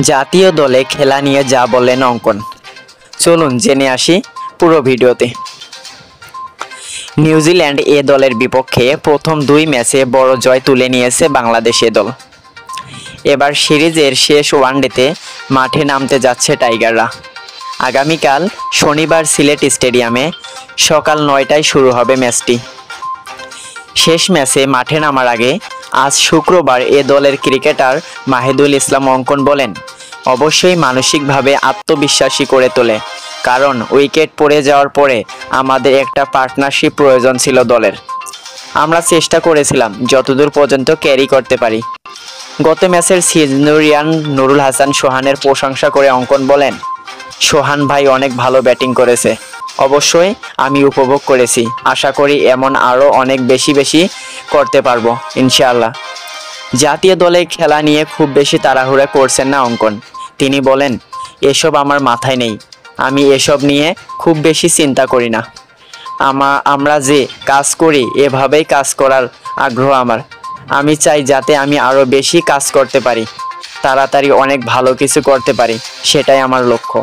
জাতীয় দলে খেলা নিয়ে যা বললেন অঙ্কন। চলুন জেনে আসি পুরো ভিডিওতে। নিউজিল্যান্ড এ দলের বিপক্ষে প্রথম 2 ম্যাচে বড় জয় তুলে নিয়েছে বাংলাদেশ এ দল। এবার সিরিজের শেষ ওয়ানডেতে মাঠে নামতে যাচ্ছে টাইগাররা। আগামীকাল শনিবার সিলেট স্টেডিয়ামে সকাল 9টায় শুরু হবে ম্যাচটি। শেষ ম্যাচে মাঠে নামার আগে আজ শুক্রবার এ দলের ক্রিকেটার মাহিদুল ইসলাম অঙ্কন বলেন, অবশ্যই মানসিকভাবে আত্মবিশ্বাসী করে তোলে, কারণ উইকেট পড়ে যাওয়ার পরে আমাদের একটা পার্টনারশিপ প্রয়োজন ছিল দলের। আমরা চেষ্টা করেছিলাম যতদূর পর্যন্ত ক্যারি করতে পারি। গত ম্যাচের সেঞ্চুরিয়ান নুরুল হাসান সোহানের প্রশংসা করে অঙ্কন বলেন, সোহান ভাই অনেক ভালো ব্যাটিং করেছে। অবশ্যই আমি উপভোগ করেছি, আশা করি এমন আরও অনেক বেশি করতে পারবো ইনশাআল্লাহ। জাতীয় দলে খেলা নিয়ে খুব বেশি তাড়াহুড়া করছেন না অঙ্কন। তিনি বলেন, এসব আমার মাথায় নেই, আমি এসব নিয়ে খুব বেশি চিন্তা করি না। আমরা যে কাজ করি এভাবেই কাজ করার আগ্রহ আমার। আমি চাই যাতে আমি আরও বেশি কাজ করতে পারি, তাড়াতাড়ি অনেক ভালো কিছু করতে পারি, সেটাই আমার লক্ষ্য।